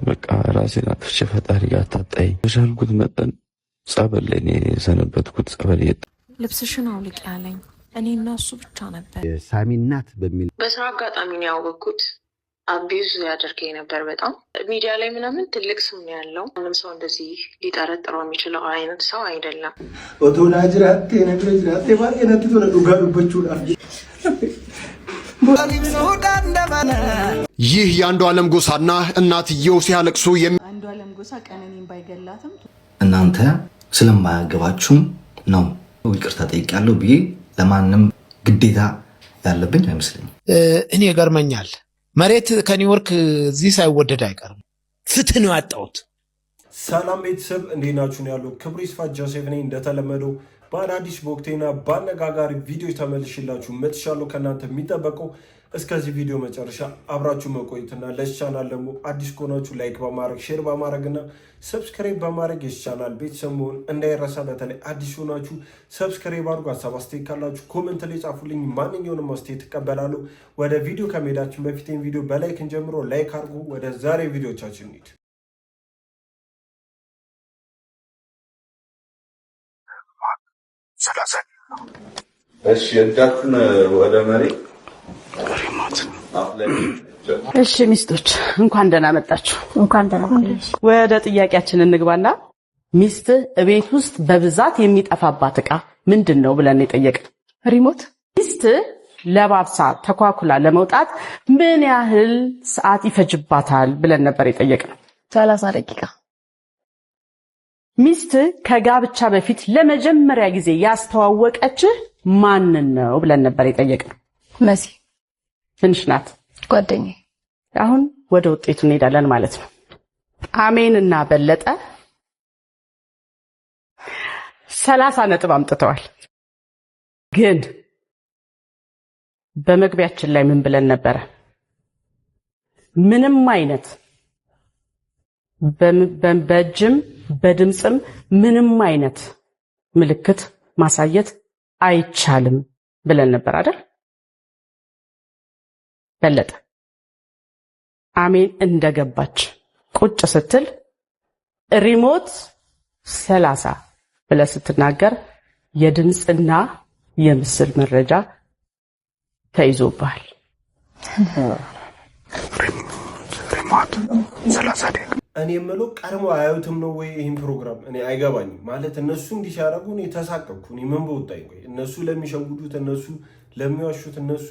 በቃ ራሴን አጥፍቼ ፈጣሪ ጋር ታጣይ በቻልኩት መጠን ጸበል ላይ የሰነበትኩት ጸበል ልብስሽን አውልቅ ያለኝ እኔ እና እሱ ብቻ ነበር። ሳሚ እናት በሚል በስራ አጋጣሚ ነው ያወቅኩት። አቢዩዝ ያደርገኝ ነበር በጣም ሚዲያ ላይ ምናምን ትልቅ ስም ያለው ምንም ሰው እንደዚህ ሊጠረጥረው የሚችለው አይነት ሰው አይደለም። ኦቶና ጅራቴ ነግረ ጅራቴ ባየነት ሆነ ዱጋዱበቹ ይህ የአንዱዓለም ጎሳና እናትየው ሲያለቅሱ አንዱዓለም ጎሳ ቀነኒን ባይገላትም እናንተ ስለማያገባችሁም ነው ይቅርታ ጠይቄያለሁ ብዬ ለማንም ግዴታ ያለብኝ አይመስለኝም። እኔ ገርመኛል። መሬት ከኒውዮርክ እዚህ ሳይወደድ አይቀርም። ፍትህ ነው ያጣሁት። ሰላም ቤተሰብ እንዴት ናችሁ? ነው ያለው ክብሩ ይስፋ ጆሴፍ ነኝ። እንደተለመደው በአዳዲስ በወቅቴና በአነጋጋሪ ቪዲዮዎች ተመልሼላችሁ መጥቻለሁ። ከእናንተ የሚጠበቀው እስከዚህ ቪዲዮ መጨረሻ አብራችሁ መቆየትና ለዚህ ቻናል ደግሞ አዲስ ከሆናችሁ ላይክ በማድረግ ሼር በማድረግና ሰብስክራይብ በማድረግ የዚህ ቻናል ቤተሰብ መሆን እንዳይረሳ። በተለይ አዲስ ሆናችሁ ሰብስክራይብ አድርጉ። ሀሳብ አስተያየት ካላችሁ ኮሜንት ላይ ጻፉልኝ። ማንኛውንም አስተያየት እቀበላለሁ። ወደ ቪዲዮ ከመሄዳችን በፊት ቪዲዮ በላይክ እንጀምሮ ላይክ አድርጉ። ወደ ዛሬ ቪዲዮቻችን እንሂድ። እሺ እዳችን ወደ መሬት እሺ ሚስቶች እንኳን ደህና መጣችሁ። እንኳን ደህና መጣችሁ። ወደ ጥያቄያችን እንግባና ሚስት እቤት ውስጥ በብዛት የሚጠፋባት ዕቃ ምንድነው ብለን የጠየቅን ሪሞት። ሚስት ለባብሳ ተኳኩላ ለመውጣት ምን ያህል ሰዓት ይፈጅባታል ብለን ነበር የጠየቅን 30 ደቂቃ። ሚስት ከጋብቻ በፊት ለመጀመሪያ ጊዜ ያስተዋወቀችህ ማንን ነው ብለን ነበር የጠየቅን መሲ ትንሽ ናት ጓደኛዬ። አሁን ወደ ውጤቱ እንሄዳለን ማለት ነው። አሜን እና በለጠ 30 ነጥብ አምጥተዋል። ግን በመግቢያችን ላይ ምን ብለን ነበረ? ምንም አይነት በእጅም በድምጽም ምንም አይነት ምልክት ማሳየት አይቻልም ብለን ነበር አይደል? በለጠ አሜን እንደገባች ቁጭ ስትል ሪሞት 30 ብለህ ስትናገር የድምጽና የምስል መረጃ ተይዞብሃል። ሪሞት 30 እኔ የምለው ቀድሞ አያዩትም ነው ወይ ይህን ፕሮግራም? እኔ አይገባኝም። ማለት እነሱ እንዲህ ሲያደርጉ እኔ ተሳቀቅኩ። እኔ ምን በወጣኝ? ቆይ እነሱ ለሚሸውዱት፣ እነሱ ለሚዋሹት፣ እነሱ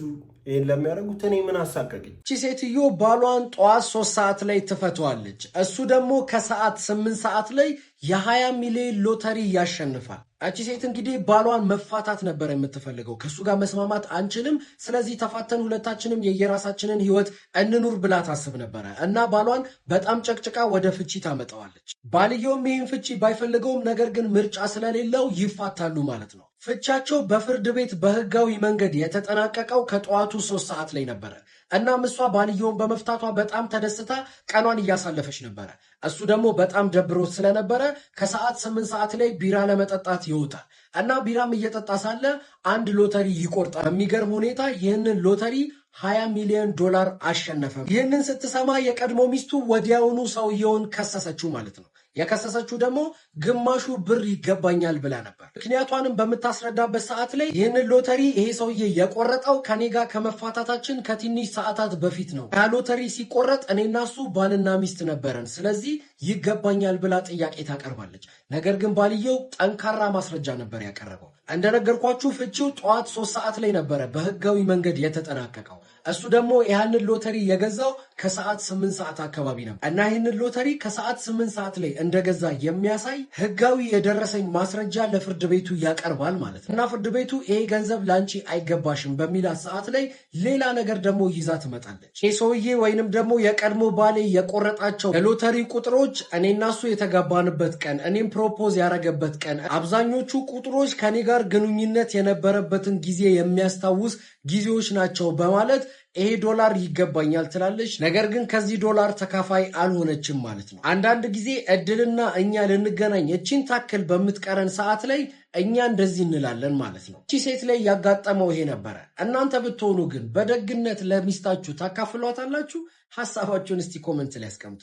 ይሄን ለሚያደርጉት እኔ ምን አሳቀቀኝ? እቺ ሴትዮ ባሏን ጠዋት 3 ሰዓት ላይ ትፈቷለች። እሱ ደግሞ ከሰዓት 8 ሰዓት ላይ የ20 ሚሊዮን ሎተሪ ያሸንፋል። እቺ ሴት እንግዲህ ባሏን መፋታት ነበር የምትፈልገው። ከሱ ጋር መስማማት አንችልም፣ ስለዚህ ተፋተን ሁለታችንም የየራሳችንን ህይወት እንኑር ብላ ታስብ ነበረ እና ባሏን በጣም ጨቅጭቃ ወደ ፍቺ ታመጣዋለች። ባልየውም ይህን ፍቺ ባይፈልገውም ነገር ግን ምርጫ ስለሌለው ይፋታሉ ማለት ነው። ፍቻቸው በፍርድ ቤት በህጋዊ መንገድ የተጠናቀቀው ከጠዋቱ 3 ሰዓት ላይ ነበረ። እናም እሷ ባልየውን በመፍታቷ በጣም ተደስታ ቀኗን እያሳለፈች ነበረ። እሱ ደግሞ በጣም ደብሮት ስለነበረ ከሰዓት 8 ሰዓት ላይ ቢራ ለመጠጣት ይወጣል እና ቢራም እየጠጣ ሳለ አንድ ሎተሪ ይቆርጣል። በሚገርም ሁኔታ ይህንን ሎተሪ 20 ሚሊዮን ዶላር አሸነፈ። ይህንን ስትሰማ የቀድሞ ሚስቱ ወዲያውኑ ሰውየውን ከሰሰችው ማለት ነው። የከሰሰችው ደግሞ ግማሹ ብር ይገባኛል ብላ ነበር። ምክንያቷንም በምታስረዳበት ሰዓት ላይ ይህንን ሎተሪ ይሄ ሰውዬ የቆረጠው ከኔ ጋር ከመፋታታችን ከትንሽ ሰዓታት በፊት ነው። ያ ሎተሪ ሲቆረጥ እኔና እሱ ባልና ሚስት ነበረን፣ ስለዚህ ይገባኛል ብላ ጥያቄ ታቀርባለች። ነገር ግን ባልየው ጠንካራ ማስረጃ ነበር ያቀረበው። እንደነገርኳችሁ ፍቺው ጠዋት 3 ሰዓት ላይ ነበረ በህጋዊ መንገድ የተጠናቀቀው። እሱ ደግሞ ያንን ሎተሪ የገዛው ከሰዓት 8 ሰዓት አካባቢ ነበር እና ይህንን ሎተሪ ከሰዓት 8 ሰዓት ላይ እንደገዛ የሚያሳይ ህጋዊ የደረሰኝ ማስረጃ ለፍርድ ቤቱ ያቀርባል ማለት ነው። እና ፍርድ ቤቱ ይሄ ገንዘብ ላንቺ አይገባሽም በሚላት ሰዓት ላይ ሌላ ነገር ደግሞ ይዛ ትመጣለች። ይህ ሰውዬ ወይንም ደግሞ የቀድሞ ባሌ የቆረጣቸው የሎተሪ ቁጥሮች እኔና እሱ የተጋባንበት ቀን፣ እኔም ፕሮፖዝ ያረገበት ቀን፣ አብዛኞቹ ቁጥሮች ከኔ ጋር ግንኙነት የነበረበትን ጊዜ የሚያስታውስ ጊዜዎች ናቸው በማለት ይሄ ዶላር ይገባኛል ትላለች። ነገር ግን ከዚህ ዶላር ተካፋይ አልሆነችም ማለት ነው። አንዳንድ ጊዜ እድልና እኛ ልንገናኝ እቺን ታክል በምትቀረን ሰዓት ላይ እኛ እንደዚህ እንላለን ማለት ነው። እቺ ሴት ላይ ያጋጠመው ይሄ ነበረ። እናንተ ብትሆኑ ግን በደግነት ለሚስታችሁ ታካፍሏታላችሁ? ሐሳባችሁን እስቲ ኮሜንት ላይ አስቀምጡ።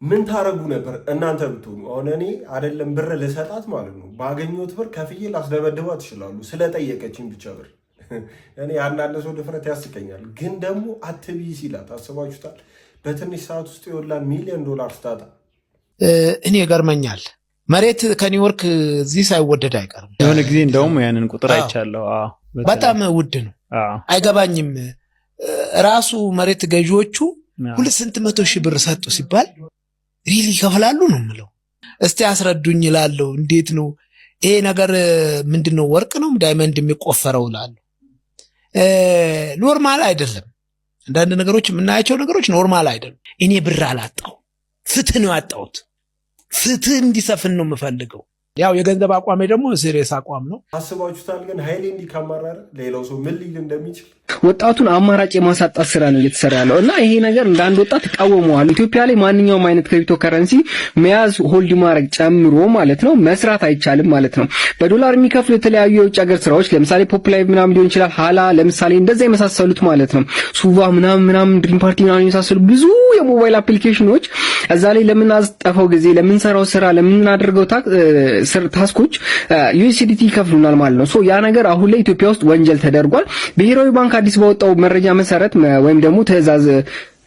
ምን ታረጉ ነበር እናንተ ብትሆኑ? አሁን እኔ አይደለም ብር ልሰጣት ማለት ነው ባገኘሁት ብር ከፍዬ ላስደበድባት ይችላሉ ስለጠየቀችኝ ብቻ ብር። እኔ አንዳንድ ሰው ድፍረት ያስቀኛል። ግን ደግሞ አትብይ ሲላት አስባችሁታል? በትንሽ ሰዓት ውስጥ $1 ሚሊዮን ስታጣ እኔ ገርመኛል። መሬት ከኒውዮርክ እዚህ ሳይወደድ አይቀርም። የሆነ ጊዜ እንደውም ያንን ቁጥር አይቻለሁ። በጣም ውድ ነው። አይገባኝም። ራሱ መሬት ገዢዎቹ 200,000 ብር ሰጡ ሲባል ሪሊ ይከፍላሉ ነው የምለው። እስቲ አስረዱኝ እላለሁ። እንዴት ነው ይሄ ነገር? ምንድነው? ወርቅ ነው ዳይመንድ የሚቆፈረው እላለሁ። ኖርማል አይደለም። አንዳንድ ነገሮች የምናያቸው ነገሮች ኖርማል አይደለም። እኔ ብር አላጣው፣ ፍትህ ነው ያጣሁት። ፍትህ እንዲሰፍን ነው የምፈልገው። ያው የገንዘብ አቋሜ ደግሞ ሲሪየስ አቋም ነው። አስባችሁታል? ግን ኃይሌ እንዲካማራረ ሌላው ሰው ምን ሊል እንደሚችል ወጣቱን አማራጭ የማሳጣት ስራ ነው እየተሰራ ያለው እና ይሄ ነገር እንደ አንድ ወጣት ተቃወመዋል። ኢትዮጵያ ላይ ማንኛውም አይነት ክሪፕቶ ከረንሲ መያዝ ሆልድ ማድረግ ጨምሮ ማለት ነው መስራት አይቻልም ማለት ነው። በዶላር የሚከፍሉ የተለያዩ የውጭ ሀገር ስራዎች ለምሳሌ ፖፕ ላይ ምናምን ሊሆን ይችላል፣ hala ለምሳሌ እንደዛ የመሳሰሉት ማለት ነው። ሱቫ ምናምን ድሪም ፓርቲ ምናምን የመሳሰሉ ብዙ የሞባይል አፕሊኬሽኖች እዛ ላይ ለምናስጠፋው ጊዜ ለምንሰራው ስራ ለምናደርገው ታስኮች USDT ይከፍሉናል ማለት ነው። ሶ ያ ነገር አሁን ላይ ኢትዮጵያ ውስጥ ወንጀል ተደርጓል። ብሔራዊ ባንክ አዲስ ባወጣው መረጃ መሰረት ወይም ደግሞ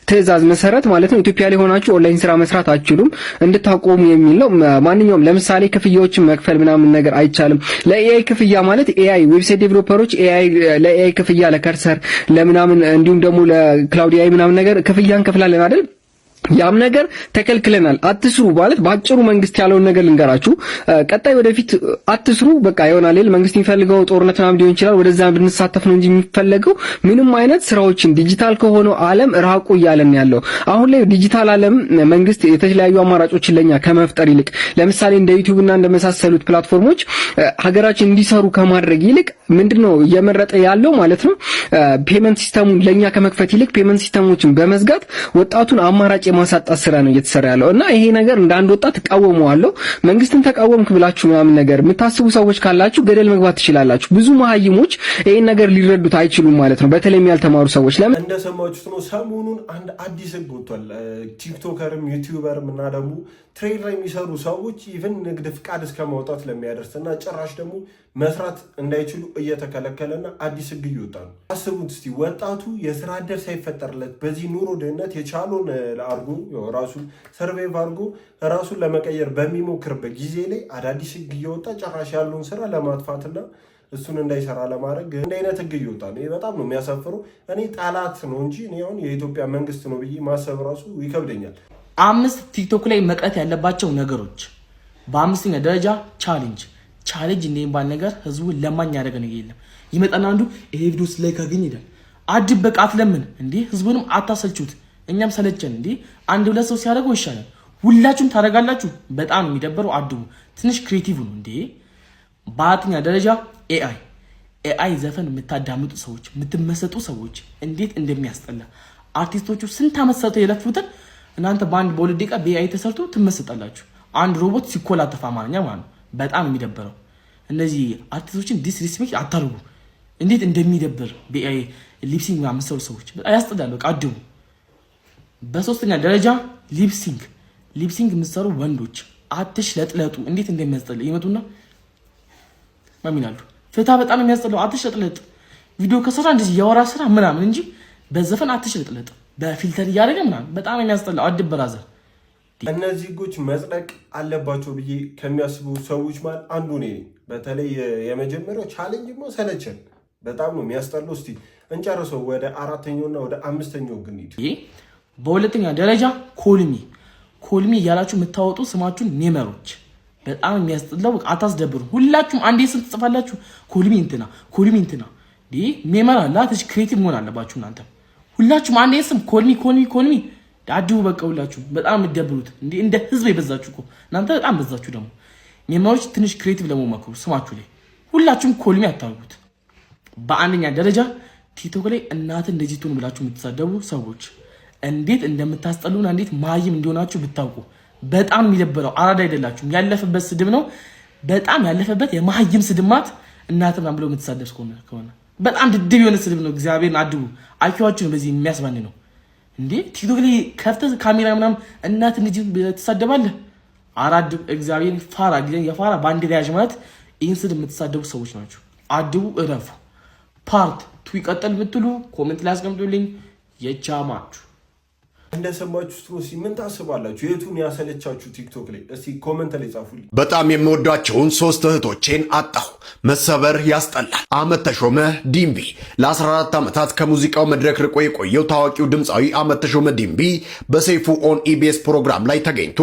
ትዕዛዝ መሰረት ማለት ነው ኢትዮጵያ ላይ ሆናችሁ ኦንላይን ስራ መስራት አትችሉም እንድታቆሙ የሚል ነው። ማንኛውም ለምሳሌ ክፍያዎችን መክፈል ምናምን ነገር አይቻልም። ለኤአይ ክፍያ ማለት ኤአይ ዌብሳይት ዴቨሎፐሮች ለኤአይ ክፍያ ለከርሰር ለምናምን እንዲሁም ደግሞ ለክላውድ ኤአይ ምናምን ነገር ክፍያ እንከፍላለን አይደል? ያም ነገር ተከልክለናል። አትስሩ ማለት ባጭሩ መንግስት ያለውን ነገር ልንገራችሁ። ቀጣይ ወደፊት አትስሩ በቃ ይሆናል። መንግስት የሚፈልገው ጦርነት ምናምን ሊሆን ይችላል፣ ወደዛ ብንሳተፍ ነው እንጂ የሚፈልገው ምንም አይነት ስራዎችን ዲጂታል ከሆነው ዓለም ራቁ እያለን ያለው። አሁን ላይ ዲጂታል ዓለም መንግስት የተለያዩ አማራጮችን ለኛ ከመፍጠር ይልቅ ለምሳሌ እንደ ዩቲዩብ እና እንደመሳሰሉት ፕላትፎርሞች ሀገራችን እንዲሰሩ ከማድረግ ይልቅ ምንድነው እየመረጠ ያለው ማለት ነው ፔመንት ሲስተሙን ለኛ ከመክፈት ይልቅ ፔመንት ሲስተሞችን በመዝጋት ወጣቱን አማራጭ የማሳጣት ስራ ነው እየተሰራ ያለው እና ይሄ ነገር እንደ አንድ ወጣት ተቃወመዋለሁ። መንግስትን ተቃወምክ ብላችሁ ምናምን ነገር የምታስቡ ሰዎች ካላችሁ ገደል መግባት ትችላላችሁ። ብዙ መሀይሞች ይሄን ነገር ሊረዱት አይችሉም ማለት ነው፣ በተለይም ያልተማሩ ሰዎች። ለምን እንደሰማችሁት ነው ሰሞኑን አንድ አዲስ ህግ ወጥቷል። ቲክቶከርም ዩቲዩበርም እና ደግሞ ትሬድ ላይ የሚሰሩ ሰዎች ኢቭን ንግድ ፍቃድ እስከ ማውጣት ለሚያደርስ እና ጭራሽ ደግሞ መስራት እንዳይችሉ እየተከለከለና አዲስ ህግ እየወጣ ነው። አስቡት እስቲ ወጣቱ የስራ ዕድል ሳይፈጠርለት በዚህ ኑሮ ድህነት የቻለውን አርጎ ራሱን ሰርቬይቭ አርጎ ራሱን ለመቀየር በሚሞክርበት ጊዜ ላይ አዳዲስ ህግ እየወጣ ጭራሽ ያለውን ስራ ለማጥፋትና እሱን እንዳይሰራ ለማድረግ እንደ አይነት ህግ እየወጣ ነው። ይሄ በጣም ነው የሚያሳፍረው። እኔ ጠላት ነው እንጂ እኔ አሁን የኢትዮጵያ መንግስት ነው ብዬ ማሰብ ራሱ ይከብደኛል። 5 ቲክቶክ ላይ መቅረት ያለባቸው ነገሮች። በ5ኛ ደረጃ ቻሌንጅ እንደሚባል ነገር ህዝቡ ለማኝ ያደረገ ነገር የለም። ይመጣና አንዱ ይሄ ቪዲዮስ ላይ ካገኝ ይላል። አድብ በቃ አትለምን እንዴ! ህዝቡንም አታሰልቹት። እኛም ሰለቸን እንዴ! አንድ ሁለት ሰው ሲያደርገው ይሻላል። ሁላችሁም ታደርጋላችሁ። በጣም የሚደበረው አድቡ ትንሽ ክሬቲቭ ነው እንዴ። በ4ኛ ደረጃ ኤአይ ዘፈን የምታዳምጡ ሰዎች፣ የምትመሰጡ ሰዎች እንዴት እንደሚያስጠላ አርቲስቶቹ ስንት አመት ሰርተው የለፉትን እናንተ በአንድ በሁለት ደቂቃ በኤአይ ተሰርቶ ትመስጣላችሁ። አንድ ሮቦት ሲኮላተፍ አማርኛ ማለት ነው። በጣም የሚደበረው እነዚህ አርቲስቶችን ዲስሪስፔክት አታርጉ። እንዴት እንደሚደብር በኤአይ ሊፕሲንግ የምትሰሩ ሰዎች በጣም ያስጠላሉ። አድቡ። በ3ኛ ደረጃ ሊፕሲንግ የምትሰሩ ወንዶች አትሽለጥለጡ። እንዴት እንደሚያስጠላ ይመጡና ማሚናሉ ፍታ በጣም የሚያስጠላው አትሽለጥለጥ። ቪዲዮ ከሰራ እንደዚህ ያወራ ስራ ምናምን እንጂ በዘፈን አትሽለጥለጥ። በፊልተር እያደረገ ምናምን በጣም የሚያስጠላው አድብ ብራዘር። እነዚህ ህጎች መጽደቅ አለባቸው ብዬ ከሚያስቡ ሰዎች ማለት አንዱ ነኝ። በተለይ የመጀመሪያው ቻሌንጅ ሰለቸን፣ በጣም ነው የሚያስጠላው። እስቲ እንጨርሰው። ወደ 4ኛውና ወደ 5ኛው ግን ሂድ። በ2ኛ ደረጃ ኮልሚ እያላችሁ የምታወጡ ስማችሁን ሜመሮች በጣም የሚያስጠላው። አታስደብሩ። ሁላችሁም አንዴ ስም ትጽፋላችሁ። ኮልሚ እንትና ሜመር አለ። ክሬቲቭ መሆን አለባችሁ እናንተ ሁላችሁም አንዴ ስም ኮልሚ አድቡ። በቃ ሁላችሁም በጣም የምትደብሩት እንደ ህዝብ የበዛችሁ እኮ እናንተ በጣም በዛችሁ። ደግሞ ሜሞሪዎች ትንሽ ክሬቲቭ ለመሞከሩ ስማችሁ ላይ ሁላችሁም ኮልሚ አታርጉት። በ1ኛ ደረጃ ቲክቶክ ላይ እናት እንደዚህ ትሆን ብላችሁ የምትሳደቡ ሰዎች እንዴት እንደምታስጠሉና እንዴት ማይም እንደሆናችሁ ብታውቁ። በጣም የሚደብረው አራዳ አይደላችሁም። ያለፈበት ስድብ ነው። በጣም ያለፈበት የማይም ስድማት እናት ምናምን ብለው የምትሳደብ ከሆነ በጣም ድድብ የሆነ ስድብ ነው። እግዚአብሔርን አድቡ። አይኪዋችሁ ነው በዚህ የሚያስባን ነው እንዴ ቲክቶክ ላይ ከፍተህ ካሜራ ምናምን እናት ልጅ ትሳደባለህ? አራድ እግዚአብሔር ፋራ ግን የፋራ ባንዲራ ያዥ ማለት ይህን ስድብ የምትሳደቡ ሰዎች ናቸው። አድቡ፣ እረፉ። ፓርት ቱ ይቀጥል የምትሉ ኮሜንት ላይ አስቀምጡልኝ። የቻማችሁ እንደሰማችሁት ነው። ምን ታስባላችሁ? የቱን ያሰለቻችሁ ቲክቶክ ላይ? እስቲ ኮሜንት ላይ ጻፉልኝ። በጣም የምወዳቸውን 3 እህቶቼን አጣሁ። መሰበር ያስጠላል። አመት ተሾመ ዲምቢ ለ14 ዓመታት ከሙዚቃው መድረክ ርቆ የቆየው ታዋቂው ድምፃዊ አመት ተሾመ ዲምቢ በሰይፉ ኦን ኢቢኤስ ፕሮግራም ላይ ተገኝቶ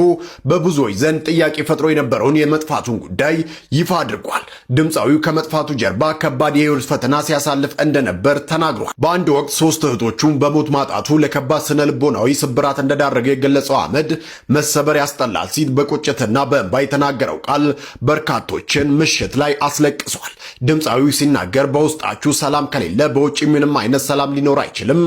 በብዙዎች ዘንድ ጥያቄ ፈጥሮ የነበረውን የመጥፋቱን ጉዳይ ይፋ አድርጓል። ድምፃዊው ከመጥፋቱ ጀርባ ከባድ የህይወት ፈተና ሲያሳልፍ እንደነበር ተናግሯል። በአንድ ወቅት 3 እህቶቹን በሞት ማጣቱ ለከባድ ስነ ልቦናዊ ስብራት እንደዳረገ የገለጸው አህመድ መሰበር ያስጠላል ሲል በቁጭትና በእንባ የተናገረው ቃል በርካቶችን ምሽት ላይ አስለቅሷል። ድምፃዊው ሲናገር በውስጣችሁ ሰላም ከሌለ በውጭ ምንም አይነት ሰላም ሊኖር አይችልም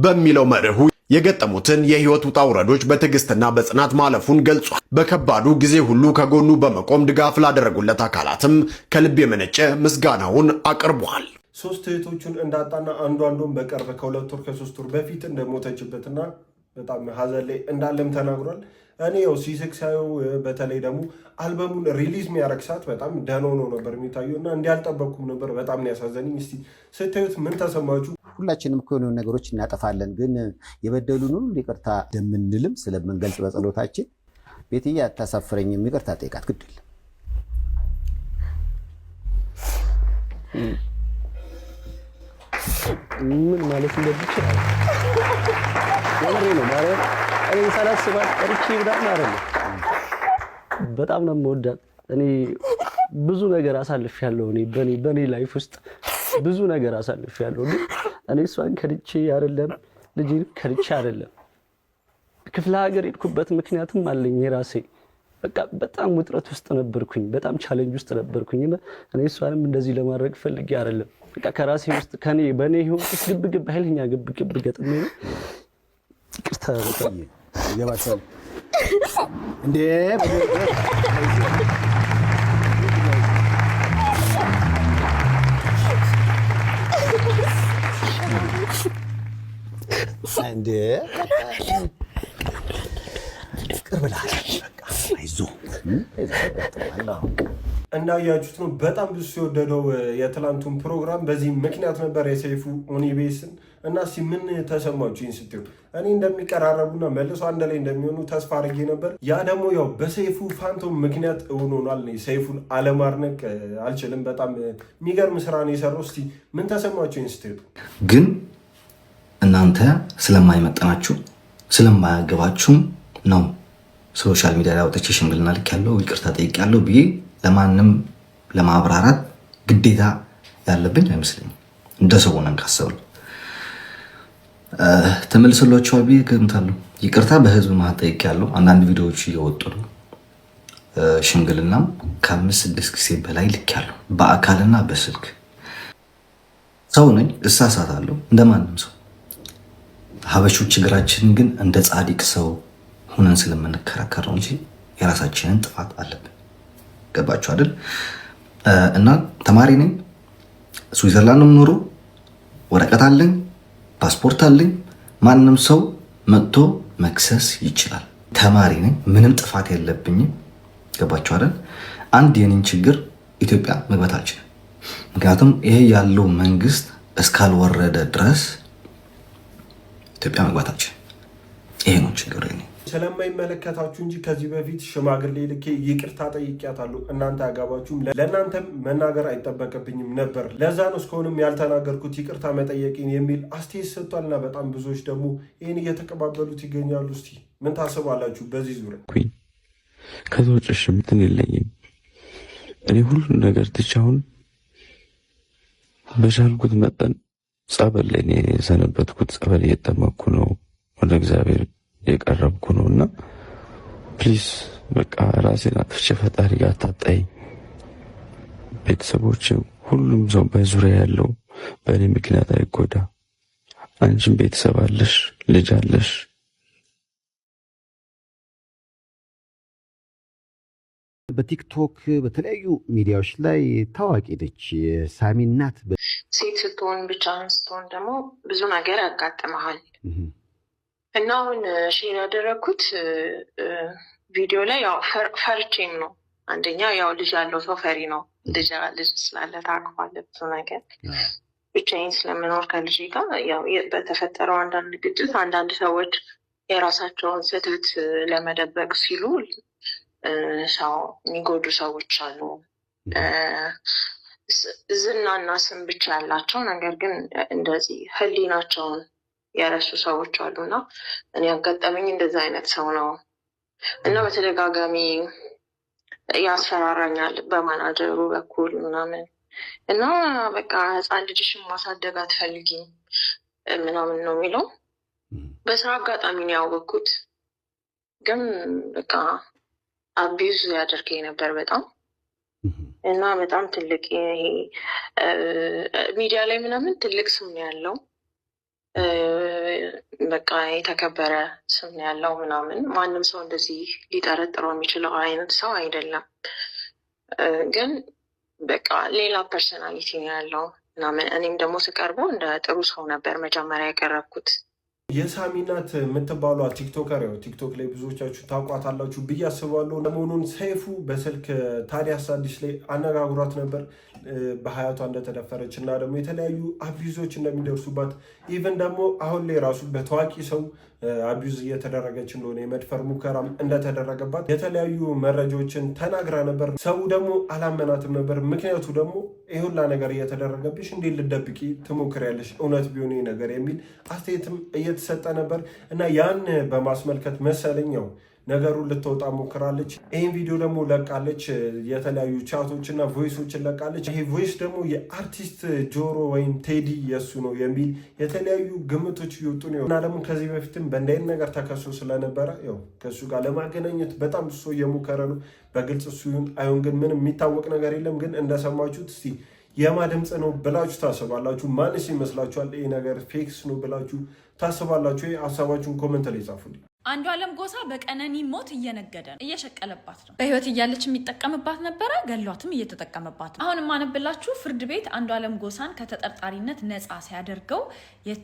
በሚለው መርሁ የገጠሙትን የህይወት ውጣ ውረዶች በትዕግስትና በጽናት ማለፉን ገልጿል። በከባዱ ጊዜ ሁሉ ከጎኑ በመቆም ድጋፍ ላደረጉለት አካላትም ከልብ የመነጨ ምስጋናውን አቅርቧል። 3 እህቶቹን እንዳጣና አንዷን በቅርብ ከ2 ወር ከ3 ወር በፊት እንደሞተችበትና በጣም ሀዘን ላይ እንዳለም ተናግሯል። እኔ ያው ሲስክ ሳየው በተለይ ደግሞ አልበሙን ሪሊዝ የሚያደርግ ሰዓት በጣም ደህና ሆኖ ነበር የሚታየው እና እንዲያልጠበኩም ነበር። በጣም ነው ያሳዘነኝ። እስቲ ስታዩት ምን ተሰማችሁ? ሁላችንም እኮ የሆኑ ነገሮች እናጠፋለን፣ ግን የበደሉን ሁሉ ይቅርታ እንደምንልም ስለምንገልጽ በጸሎታችን ቤትዬ አታሳፍረኝም፣ ይቅርታ ጠይቃት ግድ ምን ማለት እንደብቻ ወሬ ነው ማለት እኔ ሳላስባት ቀርቼ ብዳም አይደለም። በጣም ነው የምወዳት። እኔ ብዙ ነገር አሳልፌያለሁ። በኔ ላይፍ ውስጥ ብዙ ነገር አሳልፌያለሁ። እኔ እሷን ከድቼ አይደለም፣ ልጄን ከድቼ አይደለም። ክፍለ ሀገር ሄድኩበት ምክንያትም አለኝ የራሴ። በቃ በጣም ውጥረት ውስጥ ነበርኩኝ፣ በጣም ቻሌንጅ ውስጥ ነበርኩኝ። እኔ እሷንም እንደዚህ ለማድረግ ፈልጌ አይደለም። በቃ ከራሴ ውስጥ በኔ ህይወት ውስጥ ግብግብ ኃይለኛ ግብግብ ገጥሜ ነው። ይቅርታ በጣም ይገባታል እንዴ እንዴ ቅርብላል በቃ አይዞህ እና ያያችሁት ነው። በጣም ብዙ ሲወደደው የትላንቱን ፕሮግራም በዚህ ምክንያት ነበር የሰይፉ ኦን ኢቢኤስን እና ምን ተሰማችሁ? ይህን ስትዩ እኔ እንደሚቀራረቡና መልሶ አንድ ላይ እንደሚሆኑ ተስፋ አድርጌ ነበር። ያ ደግሞ ያው በሰይፉ ፋንቶም ምክንያት እውን ሆኗል። ሰይፉን አለማድነቅ አልችልም። በጣም የሚገርም ስራ ነው የሰራው። እስቲ ምን ተሰማችሁ? ይህን ስትዩ ግን እናንተ ስለማይመጠናችሁ ስለማያገባችሁም ነው ሶሻል ሚዲያ ላይ ወጥቼ ሽምግልና ልክ ያለው ይቅርታ ጠይቅ ያለው ብዬ ለማንም ለማብራራት ግዴታ ያለብኝ አይመስለኝም። እንደ ሰው ሆነን ካሰብን ተመልሶላችኋል ብዬ እገምታለሁ። ይቅርታ በህዝብ መሀል ጠይቅ ያለው አንዳንድ ቪዲዮዎች እየወጡ ነው። ሽምግልናም ከ5-6 ጊዜ በላይ ልክ ያለው በአካልና በስልክ ሰው ነኝ፣ እሳሳታለሁ እንደማንም ሰው። ሀበሾች ችግራችን ግን እንደ ጻድቅ ሰው ሁነን ስለምንከራከር ነው እንጂ የራሳችንን ጥፋት አለብን። ገባችሁ አይደል? እና ተማሪ ነኝ፣ ስዊዘርላንድ ነው የምኖረው፣ ወረቀት አለኝ፣ ፓስፖርት አለኝ። ማንም ሰው መጥቶ መክሰስ ይችላል። ተማሪ ነኝ፣ ምንም ጥፋት የለብኝም። ገባችሁ አይደል? አንድ የኔን ችግር ኢትዮጵያ መግባት አልችልም። ምክንያቱም ይሄ ያለው መንግስት እስካልወረደ ድረስ ኢትዮጵያ መግባት አልችልም። ይሄ ነው ችግር። ስለማይመለከታችሁ እንጂ ከዚህ በፊት ሽማግሌ ልኬ ይቅርታ ጠይቄያታለሁ። እናንተ አያገባችሁም። ለእናንተም መናገር አይጠበቅብኝም ነበር። ለዛ ነው እስካሁንም ያልተናገርኩት ይቅርታ መጠየቅን የሚል አስተያየት ሰጥቷልና በጣም ብዙዎች ደግሞ ይህን እየተቀባበሉት ይገኛሉ። እስቲ ምን ታስባላችሁ በዚህ ዙሪያ? ከዛ ውጭ ምትን የለኝም። እኔ ሁሉን ነገር ትቻውን በቻልኩት መጠን ጸበል ላይ እኔ የሰነበትኩት ጸበል እየጠመኩ ነው፣ ወደ እግዚአብሔር የቀረብኩ ነውና ፕሊዝ በቃ ራሴን አጥፍቼ ፈጣሪ ጋር አታጣይ። ቤተሰቦች፣ ሁሉም ሰው በዙሪያ ያለው በእኔ ምክንያት አይጎዳ። አንቺም ቤተሰብ አለሽ፣ ልጅ አለሽ። በቲክቶክ በተለያዩ ሚዲያዎች ላይ ታዋቂ ነች ሳሚ እናት። ሴት ስትሆን ብቻህን ስትሆን ደግሞ ብዙ ነገር ያጋጥመሃል። እና አሁን ሼር ያደረኩት ቪዲዮ ላይ ያው ፈርቼም ነው። አንደኛ ያው ልጅ ያለው ሰው ፈሪ ነው። ልጅ ስላለ ታቅፋለህ ብዙ ነገር። ብቻዬን ስለምኖር ከልጅ ጋር ያው በተፈጠረው አንዳንድ ግጭት አንዳንድ ሰዎች የራሳቸውን ስህተት ለመደበቅ ሲሉ ሰው የሚጎዱ ሰዎች አሉ። ዝናና ስም ብቻ ያላቸው ነገር ግን እንደዚህ ህሊናቸውን የረሱ ሰዎች አሉና እኔ ያጋጠመኝ እንደዛ አይነት ሰው ነው እና በተደጋጋሚ ያስፈራራኛል በማናጀሩ በኩል ምናምን እና በቃ ህፃን ልጅሽን ማሳደግ አትፈልጊም ምናምን ነው የሚለው። በስራ አጋጣሚ ነው ያወቅኩት፣ ግን በቃ አቢዩዝ ያደርገኝ ነበር በጣም እና በጣም ትልቅ ይሄ ሚዲያ ላይ ምናምን ትልቅ ስም ነው ያለው፣ በቃ የተከበረ ስም ነው ያለው ምናምን። ማንም ሰው እንደዚህ ሊጠረጥረው የሚችለው አይነት ሰው አይደለም፣ ግን በቃ ሌላ ፐርሶናሊቲ ነው ያለው ምናምን። እኔም ደግሞ ስቀርበው እንደ ጥሩ ሰው ነበር መጀመሪያ ያቀረብኩት። የሳሚናት የምትባሏ ቲክቶከር ያው ቲክቶክ ላይ ብዙዎቻችሁ ታውቋታላችሁ ብዬ አስባለሁ። ሰሞኑን ሰይፉ በስልክ ታዲያስ አዲስ ላይ አነጋግሯት ነበር በሀያቷ እንደተደፈረች እና ደግሞ የተለያዩ አቢዩዞች እንደሚደርሱባት ኢቨን ደግሞ አሁን ላይ ራሱ በታዋቂ ሰው አቢዩዝ እየተደረገች እንደሆነ የመድፈር ሙከራም እንደተደረገባት የተለያዩ መረጃዎችን ተናግራ ነበር። ሰው ደግሞ አላመናትም ነበር። ምክንያቱ ደግሞ ይህ ሁላ ነገር እየተደረገብሽ እንዴት ልደብቂ ትሞክሪያለሽ እውነት ቢሆን ነገር የሚል አስተያየትም እየተሰጠ ነበር እና ያን በማስመልከት መሰለኛው ነገሩን ልትወጣ ሞክራለች። ይህን ቪዲዮ ደግሞ ለቃለች፣ የተለያዩ ቻቶችና ቮይሶችን ለቃለች። ይሄ ቮይስ ደግሞ የአርቲስት ጆሮ ወይም ቴዲ የሱ ነው የሚል የተለያዩ ግምቶች እየወጡ ነው እና ደግሞ ከዚህ በፊትም በእንዳይን ነገር ተከሶ ስለነበረ ያው ከእሱ ጋር ለማገናኘት በጣም እሱ እየሞከረ ነው። በግልጽ እሱ ይሁን አይሁን ግን ምንም የሚታወቅ ነገር የለም። ግን እንደሰማችሁት እስቲ የማ ድምፅ ነው ብላችሁ ታስባላችሁ? ማንስ ይመስላችኋል? ይህ ነገር ፌክስ ነው ብላችሁ ታስባላችሁ? ሀሳባችሁን ኮመንት ላይ ጻፉልኝ። አንዷለም ጎሳ በቀነኒ ሞት እየነገደ ነው፣ እየሸቀለባት ነው። በህይወት እያለች የሚጠቀምባት ነበረ፣ ገሏትም እየተጠቀመባት ነው። አሁን የማነብላችሁ ፍርድ ቤት አንዷለም ጎሳን ከተጠርጣሪነት ነፃ ሲያደርገው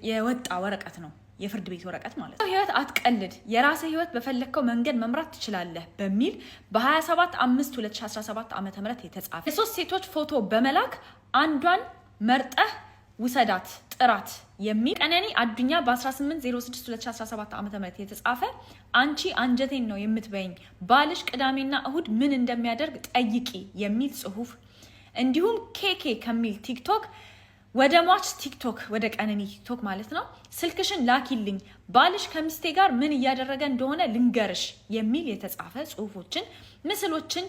የወጣ ወረቀት ነው፣ የፍርድ ቤት ወረቀት ማለት ነው። ህይወት አትቀልድ፣ የራስህ ህይወት በፈለግከው መንገድ መምራት ትችላለህ በሚል በ27/5/2017 ዓ.ም የተጻፈ የሶስት ሴቶች ፎቶ በመላክ አንዷን መርጠህ ውሰዳት ጥራት የሚል ቀነኒ አዱኛ በ18/06/2017 ዓ.ም የተጻፈ አንቺ አንጀቴን ነው የምትበይኝ ባልሽ ቅዳሜና እሁድ ምን እንደሚያደርግ ጠይቂ የሚል ጽሁፍ፣ እንዲሁም ኬኬ ከሚል ቲክቶክ ወደ ሟች ቲክቶክ ወደ ቀነኒ ቲክቶክ ማለት ነው ስልክሽን ላኪልኝ ባልሽ ከሚስቴ ጋር ምን እያደረገ እንደሆነ ልንገርሽ የሚል የተጻፈ ጽሁፎችን፣ ምስሎችን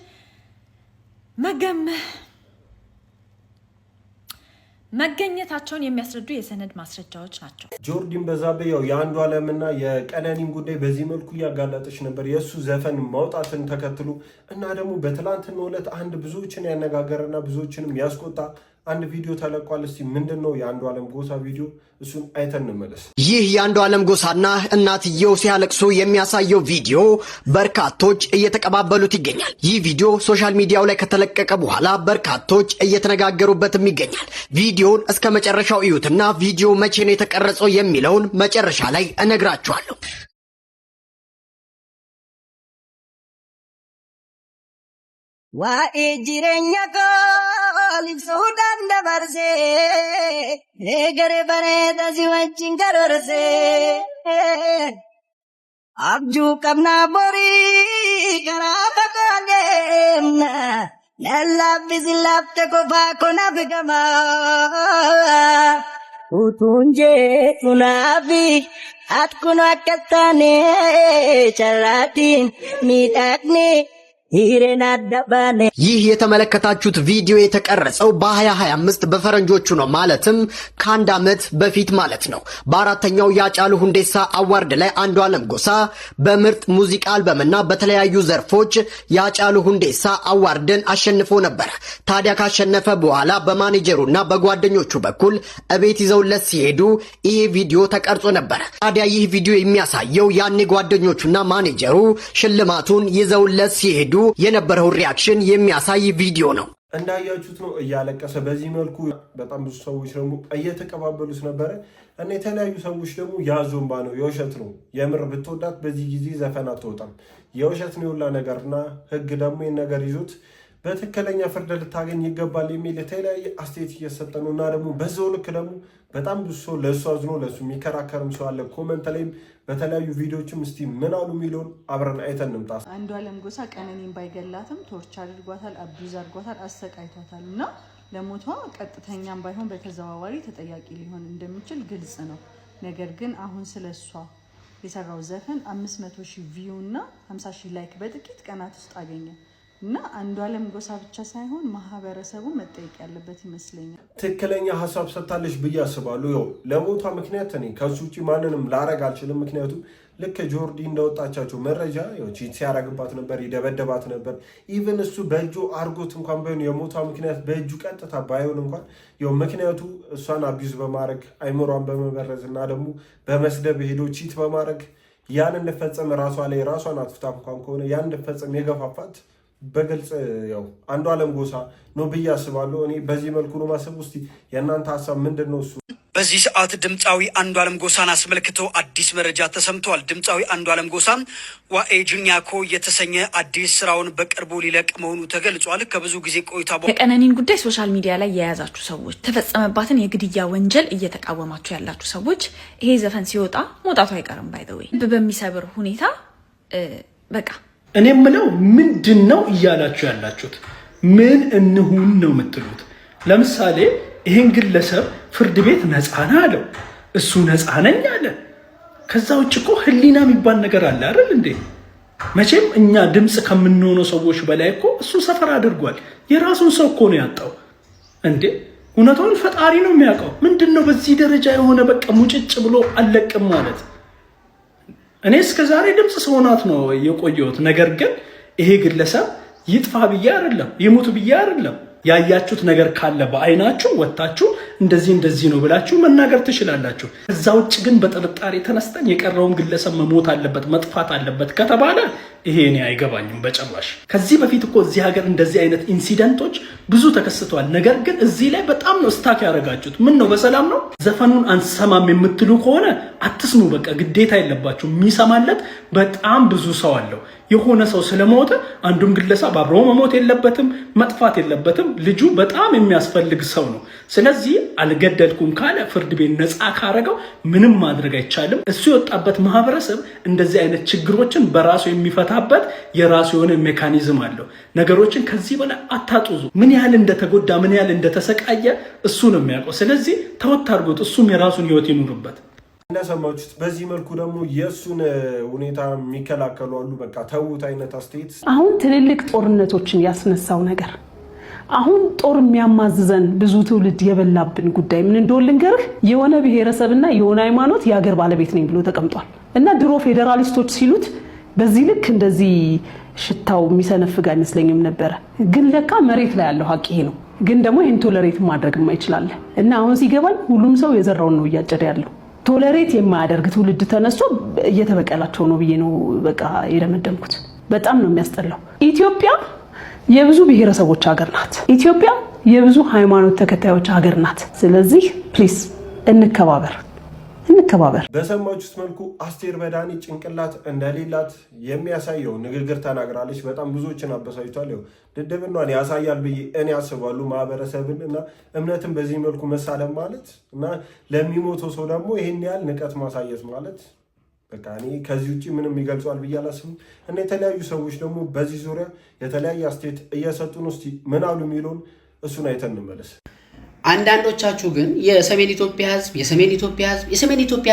መገኘታቸውን የሚያስረዱ የሰነድ ማስረጃዎች ናቸው። ጆርዲን በዛብህ ያው የአንዷለምና የቀነኒን ጉዳይ በዚህ መልኩ እያጋለጠች ነበር የእሱ ዘፈን ማውጣትን ተከትሎ እና ደግሞ በትላንትናው ዕለት አንድ ብዙዎችን ያነጋገረና ብዙዎችንም ያስቆጣ አንድ ቪዲዮ ተለቋል። እስቲ ምንድነው የአንዷለም ጎሳ ቪዲዮ? እሱን አይተን እንመለስ። ይህ የአንዷለም ጎሳና እናትየው ሲያለቅሱ የሚያሳየው ቪዲዮ በርካቶች እየተቀባበሉት ይገኛል። ይህ ቪዲዮ ሶሻል ሚዲያው ላይ ከተለቀቀ በኋላ በርካቶች እየተነጋገሩበትም ይገኛል። ቪዲዮውን እስከ መጨረሻው እዩትና ቪዲዮ መቼ ነው የተቀረጸው የሚለውን መጨረሻ ላይ እነግራችኋለሁ። ዋኤ ጅሬኛ ሊብሱዳን ደበርሴ ነገሬ በሬተ ሲወችን ከሮርሴ አብጁ ቀብና ቦሪ ከራፈቃሌምና ለላብስ ላፍተ ኮፋ ኮና ፍገማ utunje tunabi atkuno akatane chalatin midakne ይህ የተመለከታችሁት ቪዲዮ የተቀረጸው በ2025 በፈረንጆቹ ነው። ማለትም ከአንድ ዓመት በፊት ማለት ነው። በአራተኛው የአጫሉ ሁንዴሳ አዋርድ ላይ አንዷለም ጎሳ በምርጥ ሙዚቃ አልበምና በተለያዩ ዘርፎች የአጫሉ ሁንዴሳ አዋርድን አሸንፎ ነበር። ታዲያ ካሸነፈ በኋላ በማኔጀሩና በጓደኞቹ በኩል እቤት ይዘውለት ሲሄዱ ይሄ ቪዲዮ ተቀርጾ ነበር። ታዲያ ይህ ቪዲዮ የሚያሳየው ያኔ ጓደኞቹና ማኔጀሩ ሽልማቱን ይዘውለት ሲሄዱ የነበረው ሪአክሽን የሚያሳይ ቪዲዮ ነው። እንዳያችሁት ነው እያለቀሰ በዚህ መልኩ በጣም ብዙ ሰዎች ደግሞ እየተቀባበሉት ነበረ እና የተለያዩ ሰዎች ደግሞ ያዞምባ ነው የውሸት ነው የምር ብትወዳት በዚህ ጊዜ ዘፈን አትወጣም የውሸት ነው ሁላ ነገርና ህግ ደግሞ ይሄን ነገር ይዞት በትክክለኛ ፍርድ ልታገኝ ይገባል የሚል የተለያየ አስተያየት እየሰጠ ነው እና ደግሞ በዛው ልክ ደግሞ በጣም ብዙ ሰው ለእሱ አዝኖ ለእሱ የሚከራከርም ሰው አለ ኮመንት ላይም በተለያዩ ቪዲዮዎችም እስቲ ምን አሉ የሚለውን አብረን አይተን እንምጣ። አንዷለም ጎሳ ቀነኒን ባይገላትም ቶርች አድርጓታል፣ አቢዩዝ አድርጓታል፣ አሰቃይቷታል እና ለሞቷ ቀጥተኛም ባይሆን በተዘዋዋሪ ተጠያቂ ሊሆን እንደሚችል ግልጽ ነው። ነገር ግን አሁን ስለሷ የሰራው ዘፈን 500,000 ቪው እና 50,000 ላይክ በጥቂት ቀናት ውስጥ አገኘ እና አንዷለም ጎሳ ብቻ ሳይሆን ማህበረሰቡ መጠየቅ ያለበት ይመስለኛል። ትክክለኛ ሀሳብ ሰጥታለች ብዬ አስባለሁ። ያው ለሞቷ ምክንያት እኔ ከሱ ውጪ ማንንም ላረግ አልችልም። ምክንያቱም ልክ ጆርዲ እንደወጣቻቸው መረጃ ያው ቺት ሲያረግባት ነበር፣ ይደበደባት ነበር። ኢቭን እሱ በእጁ አርጎት እንኳን ባይሆን የሞቷ ምክንያት በእጁ ቀጥታ ባይሆን እንኳን ያው ምክንያቱ እሷን አቢዩዝ በማድረግ አይምሯን በመበረዝ እና ደግሞ በመስደብ ሄዶ ቺት በማድረግ ያን እንደፈጸመ ራሷ ላይ ራሷን አጥፍታ እንኳን ከሆነ ያን እንደፈጸመ የገፋፋት በግልጽ ያው አንዷለም ጎሳ ነው ብዬ አስባለሁ። እኔ በዚህ መልኩ ነው ማሰብ። እስቲ የእናንተ ሀሳብ ምንድን ነው? እሱ በዚህ ሰዓት ድምፃዊ አንዷለም ጎሳን አስመልክቶ አዲስ መረጃ ተሰምቷል። ድምፃዊ አንዷለም ጎሳ ዋኤ ጁኛኮ የተሰኘ አዲስ ስራውን በቅርቡ ሊለቅ መሆኑ ተገልጿል። ከብዙ ጊዜ ቆይታ የቀነኒን ጉዳይ ሶሻል ሚዲያ ላይ የያዛችሁ ሰዎች፣ ተፈጸመባትን የግድያ ወንጀል እየተቃወማችሁ ያላችሁ ሰዎች ይሄ ዘፈን ሲወጣ መውጣቱ አይቀርም። ባይ ዘ ዌይ በሚሰብር ሁኔታ በቃ እኔ የምለው ምንድን ነው እያላችሁ ያላችሁት? ምን እንሁን ነው የምትሉት? ለምሳሌ ይህን ግለሰብ ፍርድ ቤት ነፃ ነህ አለው፣ እሱ ነፃ ነኝ አለ። ከዛ ውጭ እኮ ህሊና የሚባል ነገር አለ አይደል እንዴ? መቼም እኛ ድምፅ ከምንሆነው ሰዎች በላይ እኮ እሱ ሰፈር አድርጓል። የራሱን ሰው እኮ ነው ያጣው እንዴ። እውነታውን ፈጣሪ ነው የሚያውቀው። ምንድን ነው በዚህ ደረጃ የሆነ በቃ ሙጭጭ ብሎ አለቅም ማለት? እኔ እስከ ዛሬ ድምፅ ሰውናት ነው የቆየሁት። ነገር ግን ይሄ ግለሰብ ይጥፋ ብዬ አይደለም፣ ይሙት ብዬ አይደለም። ያያችሁት ነገር ካለ በአይናችሁ ወጣችሁ እንደዚህ ነው ብላችሁ መናገር ትችላላችሁ። ከዛ ውጭ ግን በጥርጣሬ ተነስተን የቀረውን ግለሰብ መሞት አለበት መጥፋት አለበት ከተባለ ይሄ እኔ አይገባኝም በጭራሽ። ከዚህ በፊት እኮ እዚህ ሀገር እንደዚህ አይነት ኢንሲደንቶች ብዙ ተከስተዋል። ነገር ግን እዚህ ላይ በጣም ነው ስታክ ያደረጋችሁት። ምን ነው በሰላም ነው? ዘፈኑን አንሰማም የምትሉ ከሆነ አትስሙ፣ በቃ ግዴታ የለባችሁ። የሚሰማለት በጣም ብዙ ሰው አለው። የሆነ ሰው ስለሞተ አንዱም ግለሰብ አብሮ መሞት የለበትም መጥፋት የለበትም። ልጁ በጣም የሚያስፈልግ ሰው ነው። ስለዚህ አልገደልኩም ካለ ፍርድ ቤት ነፃ ካረገው ምንም ማድረግ አይቻልም። እሱ የወጣበት ማህበረሰብ እንደዚህ አይነት ችግሮችን በራሱ የሚፈታበት የራሱ የሆነ ሜካኒዝም አለው። ነገሮችን ከዚህ በላይ አታጡዙ። ምን ያህል እንደተጎዳ ምን ያህል እንደተሰቃየ እሱ ነው የሚያውቀው። ስለዚህ ተወት አድርጎት እሱም የራሱን ህይወት ይኑርበት። እንደሰማችሁት በዚህ መልኩ ደግሞ የእሱን ሁኔታ የሚከላከሉ አሉ። በቃ ተዉት አይነት አስተያየት። አሁን ትልልቅ ጦርነቶችን ያስነሳው ነገር አሁን ጦር የሚያማዝዘን ብዙ ትውልድ የበላብን ጉዳይ ምን እንደሆነ ልንገርህ። የሆነ ብሔረሰብና የሆነ ሃይማኖት የሀገር ባለቤት ነኝ ብሎ ተቀምጧል እና ድሮ ፌዴራሊስቶች ሲሉት በዚህ ልክ እንደዚህ ሽታው የሚሰነፍግ አይመስለኝም ነበረ። ግን ለካ መሬት ላይ ያለው ሀቅ ይሄ ነው። ግን ደግሞ ይህን ቶለሬት ማድረግ የማይችላለ እና አሁን ሲገባኝ ሁሉም ሰው የዘራውን ነው እያጨደ ያለው። ቶለሬት የማያደርግ ትውልድ ተነስቶ እየተበቀላቸው ነው ብዬ ነው በቃ የደመደምኩት። በጣም ነው የሚያስጠላው። ኢትዮጵያ የብዙ ብሔረሰቦች ሀገር ናት። ኢትዮጵያ የብዙ ሃይማኖት ተከታዮች ሀገር ናት። ስለዚህ ፕሊስ እንከባበር። በሰማችሁት መልኩ አስቴር በዳኒ ጭንቅላት እንደሌላት የሚያሳየው ንግግር ተናግራለች። በጣም ብዙዎችን አበሳጭቷል። ያው ድድብናን ያሳያል ብዬ እኔ አስባለሁ። ማህበረሰብን እና እምነትን በዚህ መልኩ መሳለም ማለት እና ለሚሞተው ሰው ደግሞ ይሄን ያህል ንቀት ማሳየት ማለት በቃ እኔ ከዚህ ውጭ ምንም ይገልጿል ብዬ አላስብም። እና የተለያዩ ሰዎች ደግሞ በዚህ ዙሪያ የተለያየ አስተያየት እየሰጡ ነው። እስቲ ምን አሉ የሚለውን እሱን አይተን እንመለስ። አንዳንዶቻችሁ ግን የሰሜን ኢትዮጵያ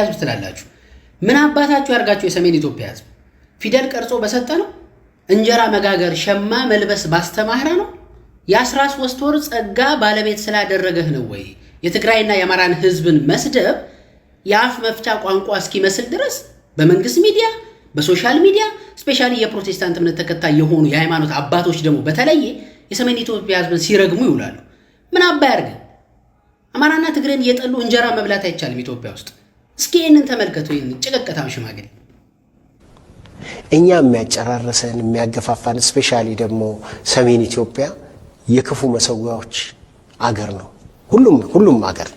ህዝብ ትላላችሁ። ምን አባታችሁ ያርጋችሁ? የሰሜን ኢትዮጵያ ህዝብ ፊደል ቀርጾ በሰጠ ነው? እንጀራ መጋገር ሸማ መልበስ ባስተማረ ነው? የ13 ወር ጸጋ ባለቤት ስላደረገህ ነው ወይ? የትግራይና የአማራን ህዝብን መስደብ የአፍ መፍቻ ቋንቋ እስኪመስል ድረስ በመንግስት ሚዲያ በሶሻል ሚዲያ ስፔሻሊ የፕሮቴስታንት እምነት ተከታይ የሆኑ የሃይማኖት አባቶች ደግሞ በተለየ የሰሜን ኢትዮጵያ ህዝብን ሲረግሙ ይውላሉ። ምን አባ ያርገ? አማራና ትግሬን እየጠሉ እንጀራ መብላት አይቻልም ኢትዮጵያ ውስጥ። እስኪ ይህንን ተመልከቱ። ይህን ጭቅቅታም ሽማግሌ እኛ የሚያጨራረሰን የሚያገፋፋን ስፔሻሊ ደግሞ ሰሜን ኢትዮጵያ የክፉ መሰዊያዎች አገር ነው። ሁሉም አገር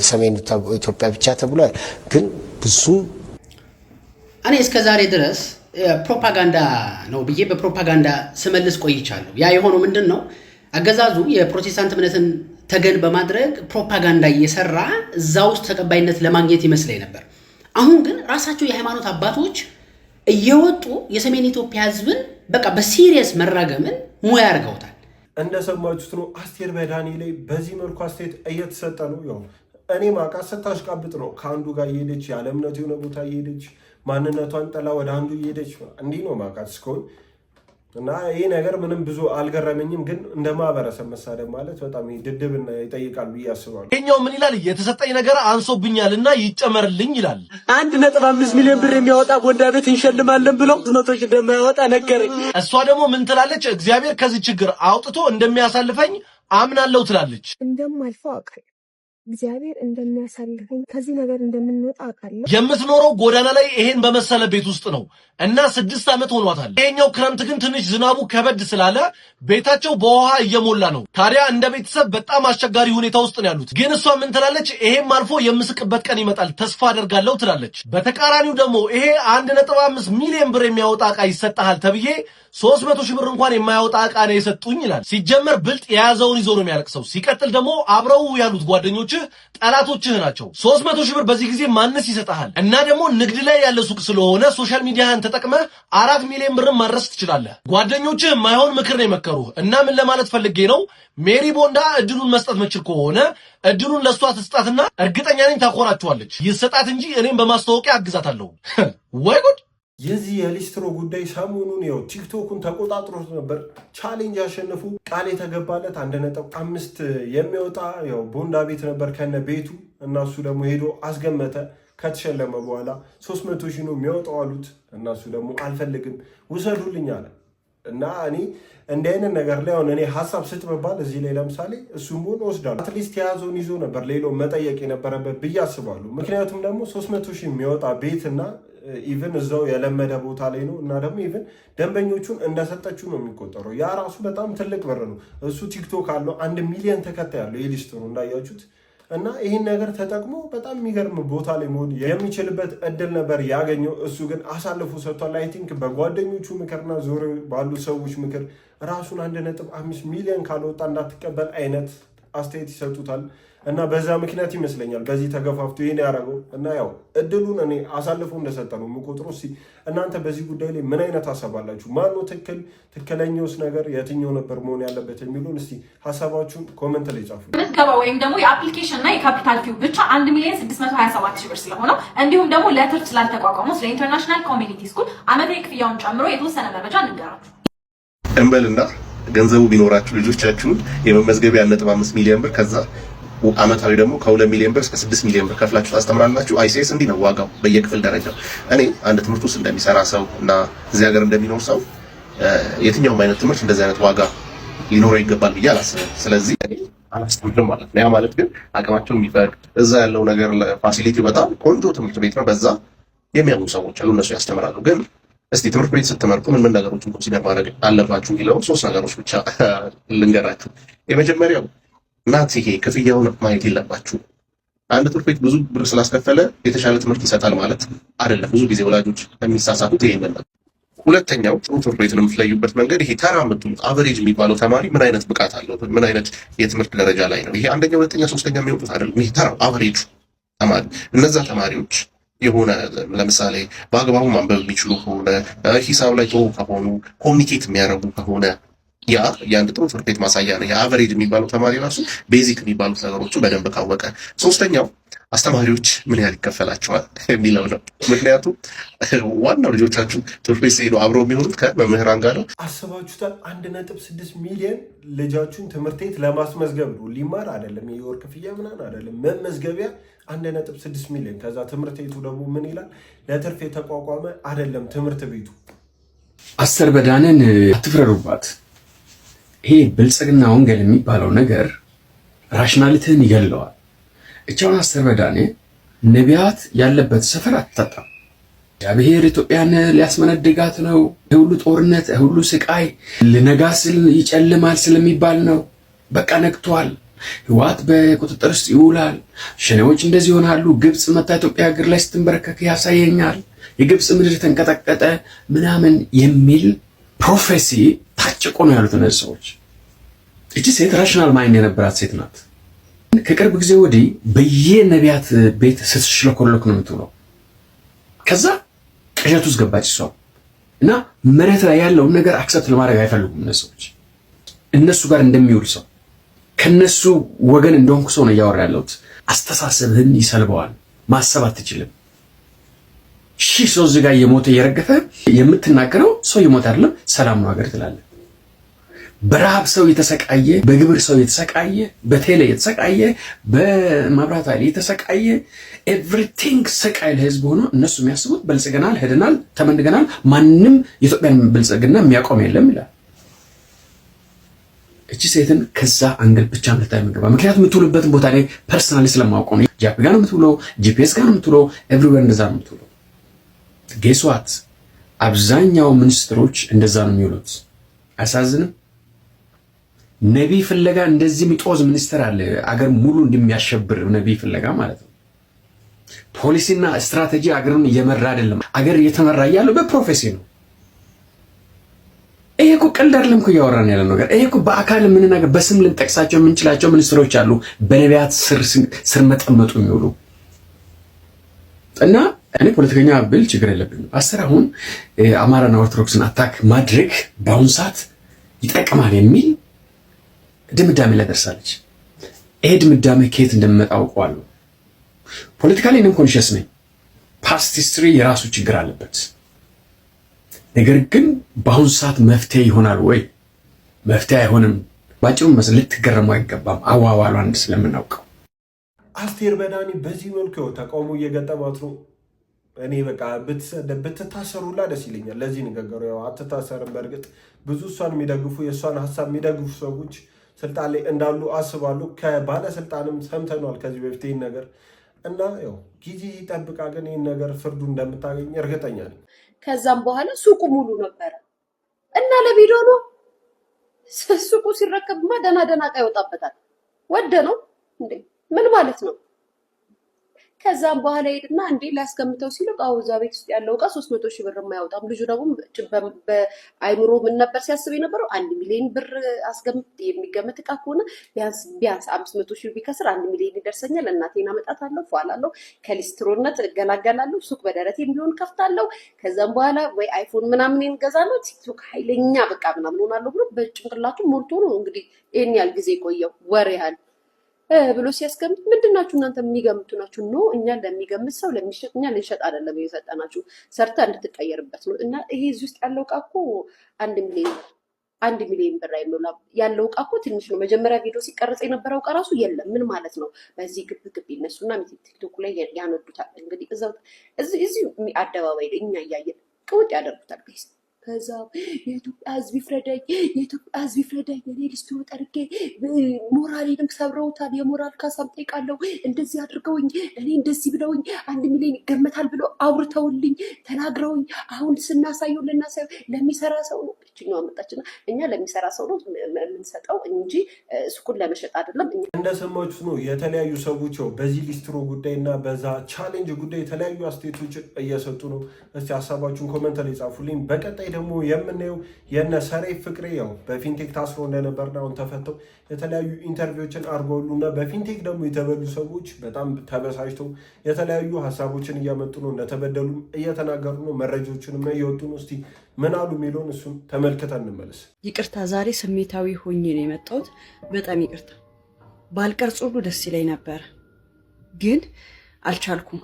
ሰሜን ኢትዮጵያ ብቻ ተብሏል። ግን ብዙ እኔ እስከ ዛሬ ድረስ ፕሮፓጋንዳ ነው ብዬ በፕሮፓጋንዳ ስመልስ ቆይቻለሁ። ያ የሆነው ምንድን ነው? አገዛዙ የፕሮቴስታንት እምነትን ተገን በማድረግ ፕሮፓጋንዳ እየሰራ እዛ ውስጥ ተቀባይነት ለማግኘት ይመስለኝ ነበር። አሁን ግን ራሳቸው የሃይማኖት አባቶች እየወጡ የሰሜን ኢትዮጵያ ህዝብን በቃ በሲሪየስ መራገምን ሙያ አድርገውታል። እንደሰማችሁት ነው። አስቴር በዳኒ ላይ በዚህ መልኩ አስተያየት እየተሰጠ ነው። ያው እኔ ማውቃት ስታሽቃብጥ ነው። ከአንዱ ጋር እየሄደች ያለ እምነቱ የሆነ ቦታ እየሄደች ማንነቷን ጥላ ወደ አንዱ እየሄደች እንዲህ ነው ማውቃት እስከሆን እና ይህ ነገር ምንም ብዙ አልገረመኝም። ግን እንደ ማህበረሰብ መሳደብ ማለት በጣም ድድብና ይጠይቃል ብዬ አስባለሁ። ይሄኛው ምን ይላል? የተሰጠኝ ነገር አንሶብኛልና ይጨመርልኝ ይላል። 1.5 ሚሊዮን ብር የሚያወጣ ጎንዳ ቤት እንሸልማለን ብሎ 100 ሺህ እንደማያወጣ ነገረኝ። እሷ ደግሞ ምን ትላለች? እግዚአብሔር ከዚህ ችግር አውጥቶ እንደሚያሳልፈኝ አምናለሁ ትላለች። እንደማልፈው አውቃለሁ። እግዚአብሔር እንደሚያሳልፈኝ ከዚህ ነገር እንደምንወጣ አውቃለሁ። የምትኖረው ጎዳና ላይ ይሄን በመሰለ ቤት ውስጥ ነው እና 6 ዓመት ሆኗታል። ይሄኛው ክረምት ግን ትንሽ ዝናቡ ከበድ ስላለ ቤታቸው በውሃ እየሞላ ነው። ታዲያ እንደ ቤተሰብ በጣም አስቸጋሪ ሁኔታ ውስጥ ነው ያሉት። ግን እሷ ምን ትላለች? ይሄም አልፎ የምስቅበት ቀን ይመጣል ተስፋ አደርጋለሁ ትላለች። በተቃራኒው ደግሞ ይሄ 1.5 ሚሊዮን ብር የሚያወጣ ዕቃ ይሰጣል ተብዬ 300 ሺህ ብር እንኳን የማያወጣ ዕቃ ነው የሰጡኝ ይላል። ሲጀመር ብልጥ የያዘውን ይዞ ነው የሚያለቅሰው። ሲቀጥል ደግሞ አብረው ያሉት ጓደኞችህ ጠላቶችህ ናቸው። 300 ሺህ ብር በዚህ ጊዜ ማንስ ይሰጣል? እና ደግሞ ንግድ ላይ ያለ ሱቅ ስለሆነ ሶሻል ሚዲያን ተጠቅመህ 4 ሚሊዮን ብር ማድረስ ትችላለህ። ጓደኞችህ የማይሆን ምክር ነው የመከሩህ። እና ምን ለማለት ፈልጌ ነው? ሜሪ ቦንዳ እድሉን መስጠት መችል ከሆነ እድሉን ለሷ ትስጣትና እርግጠኛ ነኝ ታኮራቸዋለች። ይሰጣት እንጂ እኔም በማስተዋወቂያ አግዛታለሁ። ወይ ጉድ! የዚህ የሊስትሮ ጉዳይ ሰሞኑን ያው ቲክቶኩን ተቆጣጥሮት ነበር። ቻሌንጅ ያሸነፉ ቃል የተገባለት 1.5 የሚወጣ ያው ቦንዳ ቤት ነበር ከነ ቤቱ እና እሱ ደግሞ ሄዶ አስገመተ። ከተሸለመ በኋላ 300 ሺህ ነው የሚያወጣው አሉት እና እሱ ደግሞ አልፈልግም ውሰዱልኝ አለ እና እኔ እንዲህ አይነት ነገር ላይ አሁን እኔ ሀሳብ ስትበባል እዚህ ላይ ለምሳሌ እሱም ሆነ ወስዳሉ አትሊስት የያዘውን ይዞ ነበር ሌላው መጠየቅ የነበረበት ብዬ አስባለሁ። ምክንያቱም ደግሞ 300 ሺህ የሚያወጣ ቤትና ኢቨን እዛው የለመደ ቦታ ላይ ነው እና ደግሞ ኢቨን ደንበኞቹን እንደሰጠችው ነው የሚቆጠረው። ያ ራሱ በጣም ትልቅ ብር ነው። እሱ ቲክቶክ አለው 1 ሚሊዮን ተከታይ ያለው የሊስትሮ እንዳያችሁት እና ይህን ነገር ተጠቅሞ በጣም የሚገርም ቦታ ላይ መሆን የሚችልበት እድል ነበር ያገኘው። እሱ ግን አሳልፎ ሰጥቷል። አይ ቲንክ በጓደኞቹ ምክርና ዞር ባሉ ሰዎች ምክር ራሱን 1.5 ሚሊዮን ካልወጣ እንዳትቀበል አይነት አስተያየት ይሰጡታል እና በዛ ምክንያት ይመስለኛል በዚህ ተገፋፍቶ ይሄን ያደረገው እና ያው እድሉን እኔ አሳልፎ እንደሰጠ ነው የምቆጥረው። እስኪ እናንተ በዚህ ጉዳይ ላይ ምን አይነት ሀሳብ አላችሁ? ማነው ትክክለኛውስ ነገር የትኛው ነበር መሆን ያለበት የሚሉን እስኪ ሀሳባችሁን ኮመንት ላይ ጻፉ። ምዝገባ ወይም ደግሞ የአፕሊኬሽን እና የካፒታል ፊው ብቻ 1,627,000 ብር ስለሆነ እንዲሁም ደግሞ ለትርፍ ስላልተቋቋመው ስለ ኢንተርናሽናል ኮሚኒቲ ስኩል አመታዊ ክፍያውን ጨምሮ የተወሰነ መረጃ እንገራችሁ። እንበልና ገንዘቡ ቢኖራችሁ ልጆቻችሁን የመመዝገቢያ 1.5 ሚሊዮን ብር ከዛ አመታዊ ደግሞ ከ2 ሚሊዮን ብር እስከ 6 ሚሊዮን ብር ከፍላችሁ ታስተምራላችሁ። አይሲኤስ እንዲህ ነው ዋጋው በየክፍል ደረጃው። እኔ አንድ ትምህርት ውስጥ እንደሚሰራ ሰው እና እዚህ ሀገር እንደሚኖር ሰው የትኛውም አይነት ትምህርት እንደዚህ አይነት ዋጋ ሊኖረው ይገባል ብዬ አላስብም። ስለዚህ አላስተምርም ማለት ነው። ያ ማለት ግን አቅማቸው የሚፈቅድ እዛ ያለው ነገር ፋሲሊቲ በጣም ቆንጆ ትምህርት ቤት ነው፣ በዛ የሚያምኑ ሰዎች አሉ፣ እነሱ ያስተምራሉ። ግን እስቲ ትምህርት ቤት ስትመርጡ ምን ነገሮችን ኮንሲደር ማድረግ አለባችሁ የሚለው 3 ነገሮች ብቻ ልንገራችሁ። የመጀመሪያው እናት ይሄ ክፍያውን ማየት የለባችሁ። አንድ ትምህርት ቤት ብዙ ብር ስላስከፈለ የተሻለ ትምህርት ይሰጣል ማለት አይደለም። ብዙ ጊዜ ወላጆች የሚሳሳቱት ይሄንን ነው። ሁለተኛው ጥሩ ትምህርት ቤትን የምትለዩበት መንገድ ይሄ ተራ የምትሉት አቨሬጅ የሚባለው ተማሪ ምን አይነት ብቃት አለው፣ ምን አይነት የትምህርት ደረጃ ላይ ነው። ይሄ አንደኛ፣ ሁለተኛ፣ ሶስተኛ የሚወጡት አይደለም። ይሄ ተራው አቨሬጁ ተማሪ እነዛ ተማሪዎች የሆነ ለምሳሌ በአግባቡ ማንበብ የሚችሉ ከሆነ ሂሳብ ላይ ጥሩ ከሆኑ ኮሚኒኬት የሚያደርጉ ከሆነ ያ የአንድ ጥሩ ትምህርት ቤት ማሳያ ነው። የአቨሬጅ የሚባለው ተማሪ ራሱ ቤዚክ የሚባሉት ነገሮችን በደንብ ካወቀ። ሶስተኛው አስተማሪዎች ምን ያህል ይከፈላቸዋል የሚለው ነው። ምክንያቱም ዋናው ልጆቻችሁ ትምህርት ቤት ሲሄዱ አብረው የሚሆኑት ከመምህራን ጋር ነው። አስባችሁታል? 1.6 ሚሊዮን ልጃችሁን ትምህርት ቤት ለማስመዝገብ ነው። ሊማር አይደለም፣ የወር ክፍያ ምናምን አይደለም፣ መመዝገቢያ 1.6 ሚሊዮን። ከዛ ትምህርት ቤቱ ደግሞ ምን ይላል? ለትርፍ የተቋቋመ አይደለም ትምህርት ቤቱ። አስተር በዳንን አትፍረዱባት። ይሄ ብልጽግና ወንጌል የሚባለው ነገር ራሽናሊቲን ይገለዋል። እቻውን አስተር በዳኔ ነቢያት ያለበት ሰፈር አትጠጣም። እግዚአብሔር ኢትዮጵያን ሊያስመነድጋት ነው። የሁሉ ጦርነት የሁሉ ስቃይ ልነጋ ስል ይጨልማል ስለሚባል ነው። በቃ ነግቷል። ህወሓት በቁጥጥር ውስጥ ይውላል። ሸኔዎች እንደዚህ ይሆናሉ። ግብጽ መታ ኢትዮጵያ እግር ላይ ስትንበረከክ ያሳየኛል። የግብጽ ምድር ተንቀጠቀጠ ምናምን የሚል ፕሮፌሲ ታጭቆ ነው ያሉት እነዚህ ሰዎች። እቺ ሴት ራሽናል ማይንድ የነበራት ሴት ናት። ከቅርብ ጊዜ ወዲህ በየነቢያት ቤት ስትሽለኮለክ ነው የምትውለው። ከዛ ቅዠት ውስጥ ገባች እሷ እና መሬት ላይ ያለውን ነገር አክሰፕት ለማድረግ አይፈልጉም እነዚህ ሰዎች። እነሱ ጋር እንደሚውል ሰው ከነሱ ወገን እንደሆንኩ ሰው ነው እያወራ ያለሁት። አስተሳሰብህን ይሰልበዋል። ማሰብ አትችልም። ሺህ ሰው እዚህ ጋር እየሞተ እየረገፈ የምትናገረው ሰው እየሞተ አይደለም ሰላም ነው ሀገር ትላለህ። በረሃብ ሰው የተሰቃየ፣ በግብር ሰው የተሰቃየ፣ በቴሌ የተሰቃየ፣ በመብራት ኃይል የተሰቃየ ኤቭሪቲንግ ሰቃይ ለህዝብ ሆኖ እነሱ የሚያስቡት በልጽገናል፣ ሄደናል፣ ተመንድገናል፣ ማንም የኢትዮጵያን ብልጽግና የሚያቆም የለም ይላል። እቺ ሴትን ከዛ አንግል ብቻ ልታይ መገባ። ምክንያቱም የምትውልበትን ቦታ ላይ ፐርሰናሊ ስለማውቀው ነው። ጃፒ ጋር ነው የምትውለው፣ ጂፒኤስ ጋር ነው የምትውለው፣ ኤቭሪዌር እንደዛ ነው የምትውለው። ጌስዋት አብዛኛው ሚኒስትሮች እንደዛ ነው የሚውሉት። አያሳዝንም? ነቢይ ፍለጋ እንደዚህ የሚጦዝ ሚኒስትር አለ፣ አገር ሙሉ እንደሚያሸብር ነቢይ ፍለጋ ማለት ነው። ፖሊሲና ስትራቴጂ አገርን እየመራ አይደለም፣ አገር እየተመራ ያለው በፕሮፌሲ ነው። ይሄ እኮ ቀልድ አይደለም እኮ እያወራን ያለ ነገር። ይሄ እኮ በአካል የምንናገር በስም ልንጠቅሳቸው የምንችላቸው ሚኒስትሮች አሉ፣ በነቢያት ስር መጠመጡ የሚውሉ እና እኔ ፖለቲከኛ ብል ችግር የለብኝም። ፓስተር አሁን አማራና ኦርቶዶክስን አታክ ማድረግ በአሁኑ ሰዓት ይጠቅማል የሚል ድምዳሜ ላይ ደርሳለች። ይሄ ድምዳሜ ከየት እንደሚመጣ አውቀዋለሁ። ፖለቲካሊ እኔም ኮንሽስ ነኝ። ፓስት ሂስትሪ የራሱ ችግር አለበት። ነገር ግን በአሁኑ ሰዓት መፍትሄ ይሆናል ወይ? መፍትሄ አይሆንም። ባጭሩ ልትገረሙ አይገባም። አዋዋሉ አንድ ስለምናውቀው አስቴር በዳኒ በዚህ መልኩ ተቃውሞ እየገጠማት ነው። እኔ በቃ ብትታሰሩላ ደስ ይለኛል። ለዚህ ንግግሩ ያው አትታሰርም። በእርግጥ ብዙ እሷን የሚደግፉ የእሷን ሀሳብ የሚደግፉ ሰዎች ስልጣን ላይ እንዳሉ አስባሉ። ከባለስልጣንም ሰምተኗል ከዚህ በፊት ይህን ነገር እና ያው ጊዜ ይጠብቃ፣ ግን ይህን ነገር ፍርዱ እንደምታገኝ እርግጠኛ ነኝ። ከዛም በኋላ ሱቁ ሙሉ ነበረ እና ለቪዲዮ ነው። ሱቁ ሲረከብማ ደና ዕቃ ይወጣበታል። ወደ ነው እንዴ? ምን ማለት ነው? ከዛም በኋላ ሄድና እንዴ ላስቀምጠው ሲል እቃው እዛ ቤት ውስጥ ያለው እቃ 300 ሺህ ብር የማያወጣም። ልጁ ደግሞ በአይምሮ ምን ነበር ሲያስብ የነበረው? 1 ሚሊዮን ብር የሚገመት እቃ ከሆነ ቢያንስ 500 ሺህ ቢከስር 1 ሚሊዮን ይደርሰኛል፣ እናቴን አመጣታለሁ፣ ፏላለሁ፣ ከሊስትሮነት እገላገላለሁ፣ ሱቅ በደረቴ ቢሆን ከፍታለሁ፣ ከዛም በኋላ ወይ አይፎን ምናምን እንገዛለሁ፣ ቲክቶክ ኃይለኛ በቃ ምናምን ሆናለሁ ብሎ በጭንቅላቱ ሞልቶ ነው እንግዲህ ይሄን ያህል ጊዜ ቆየው ወሬ ያህል ብሎ ሲያስቀምጥ ምንድናችሁ እናንተ የሚገምቱ ናችሁ? ኖ እኛ ለሚገምት ሰው ለሚሸጥ እኛ ልንሸጥ አይደለም የሰጠናችሁ ሰርተ እንድትቀየርበት ነው። እና ይሄ እዚህ ውስጥ ያለው እቃ እኮ 1 ሚሊዮን ብር አይሞላም። ያለው እቃ እኮ ትንሽ ነው። መጀመሪያ ቪዲዮ ሲቀረጽ የነበረው እቃ ራሱ የለም። ምን ማለት ነው? በዚህ ግብ ይነሱና ቲክቶክ ላይ ያነዱታል። እንግዲህ እዚህ አደባባይ ላይ እኛ እያየን ቅውጥ ያደርጉታል። ቤስ ከዛ የኢትዮጵያ ሕዝብ ይፍረደኝ፣ የኢትዮጵያ ሕዝብ ይፍረደኝ። እኔ ሊስትሮ ጠርጌ ሞራሌንም ሰብረውታል። የሞራል ካሳም ጠይቃለሁ። እንደዚህ አድርገውኝ እኔ እንደዚህ ብለውኝ 1 ሚሊዮን ይገመታል ብሎ አውርተውልኝ ተናግረውኝ አሁን ስናሳየው ለሚሰራ ሰው ነው። እችኛው አመጣችና እኛ ለሚሰራ ሰው ነው የምንሰጠው እንጂ ሱቁን ለመሸጥ አይደለም። እንደሰማችሁት ነው የተለያዩ ሰዎች በዚህ ሊስትሮ ጉዳይና በዛ ቻሌንጅ ጉዳይ የተለያዩ አስተያየቶችን እየሰጡ ነው። እስቲ ሀሳባችሁን ኮመንት ላይ ጻፉልኝ። በቀጣይ ደግሞ የምናየው የነ ሰሬፍ ፍቅሬ ያው በፊንቴክ ታስሮ እንደነበርና አሁን ተፈተው የተለያዩ ኢንተርቪዎችን አድርገውሉና በፊንቴክ ደግሞ የተበሉ ሰዎች በጣም ተበሳጭተው የተለያዩ ሀሳቦችን እያመጡ ነው። እንደተበደሉ እየተናገሩ ነው። መረጃዎችንም እየወጡ ነው። እስቲ ምን አሉ የሚለውን እሱን ተመልክተን እንመለስ። ይቅርታ፣ ዛሬ ስሜታዊ ሆኜ ነው የመጣሁት። በጣም ይቅርታ። ባልቀርጽ ሁሉ ደስ ይለኝ ነበር፣ ግን አልቻልኩም።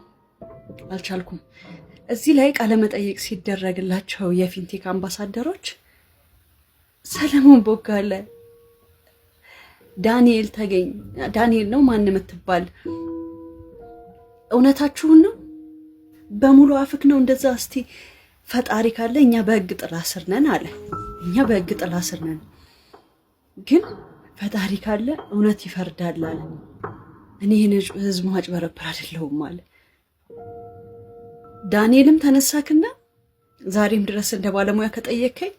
እዚህ ላይ ቃለመጠይቅ ሲደረግላቸው የፊንቴክ አምባሳደሮች ሰለሞን ቦጋለ፣ ዳንኤል ተገኝ፣ ዳንኤል ነው ማን የምትባል እውነታችሁን ነው? በሙሉ አፍክ ነው እንደዛ? እስቲ ፈጣሪ ካለ እኛ በህግ ጥላ ስር ነን አለ። እኛ በህግ ጥላ ስር ነን፣ ግን ፈጣሪ ካለ እውነት ይፈርዳል አለ። እኔ ህዝብ ማጭበረበር አይደለሁም አለ። ዳንኤልም ተነሳክና ዛሬም ድረስ እንደ ባለሙያ ከጠየከኝ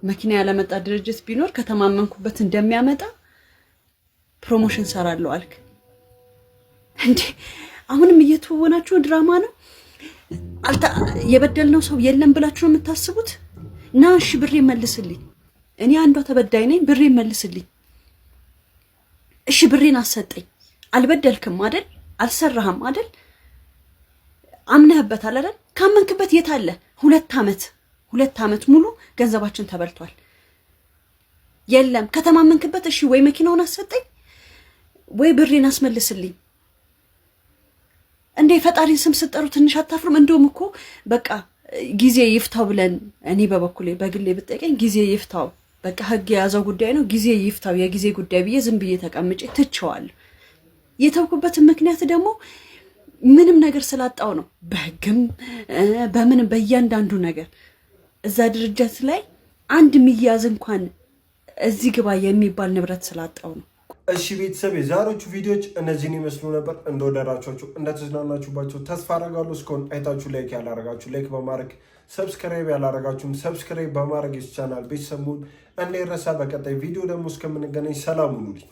መኪና ያለመጣ ድርጅት ቢኖር ከተማመንኩበት እንደሚያመጣ ፕሮሞሽን ሰራለሁ አልክ እንዴ? አሁንም እየተወናችሁ ድራማ ነው። የበደልነው ሰው የለም ብላችሁ ነው የምታስቡት? ና እሺ ብሬ መልስልኝ። እኔ አንዷ ተበዳይ ነኝ። ብሬ መልስልኝ። እሺ ብሬን አሰጠኝ። አልበደልክም አይደል? አልሰራህም አይደል? አምነህበታል አይደል? ካመንክበት የት አለ? 2 ዓመት ሙሉ ገንዘባችን ተበልቷል። የለም ከተማመንክበት እሺ ወይ መኪናውን አሰጠኝ ወይ ብሬን አስመልስልኝ። እንዴ ፈጣሪን ስም ስጠሩ ትንሽ አታፍሩም? እንደውም እኮ በቃ ጊዜ ይፍታው ብለን እኔ በበኩሌ በግሌ ብጠይቀኝ ጊዜ ይፍታው በቃ ህግ የያዘው ጉዳይ ነው፣ ጊዜ ይፍታው የጊዜ ጉዳይ ብዬ ዝም ብዬ ተቀምጬ ትቼዋለሁ። የተውኩበትን ምክንያት ደግሞ ምንም ነገር ስላጣው ነው። በህግም በምንም በእያንዳንዱ ነገር እዛ ድርጅት ላይ አንድ ሚያዝ እንኳን እዚህ ግባ የሚባል ንብረት ስላጣው ነው። እሺ ቤተሰብ የዛሬዎቹ ቪዲዮዎች እነዚህን ይመስሉ ነበር። እንደወደዳችኋቸው እንደተዝናናችሁባቸው ተስፋ አደርጋለሁ። እስካሁን አይታችሁ ላይክ ያላረጋችሁ ላይክ በማድረግ ሰብስክራይብ ያላረጋችሁም ሰብስክራይብ በማድረግ ቻናል ቤተሰቡን እንዳይረሳ። በቀጣይ ቪዲዮ ደግሞ እስከምንገናኝ ሰላም ሁኑልኝ።